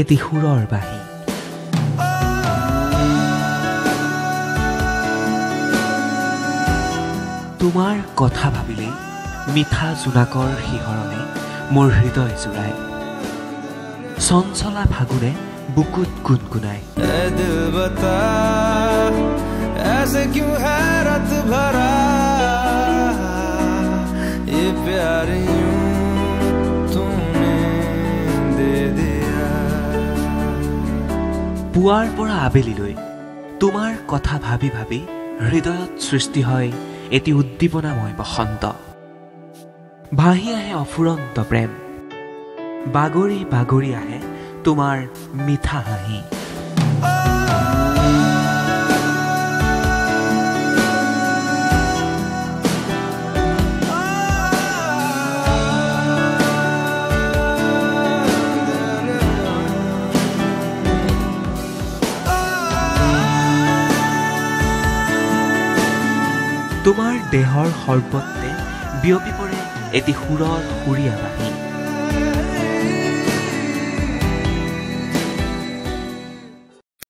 এটি সুৰৰ বাঁহী। তোমাৰ কথা ভাবিলেই মিঠা জোনাকৰ শিহৰণে মোৰ হৃদয় জোৰাই, চঞ্চলা ফাগুনে বুকুত গুণগুণায়। পুৱাৰ পৰা আবেলিলৈ তোমাৰ কথা ভাবি ভাবি হৃদয়ত সৃষ্টি হয় এটি উদ্দীপনাময় বসন্ত। ভাহি আহে অফুৰন্ত প্ৰেম, বাগৰি বাগৰি আহে তোমাৰ মিঠা হাঁহি। তোমাৰ দেহৰ সৰ্বত্ৰে বিয়পি পৰে এটি সুৰত সুৰীয়া বাঁহী।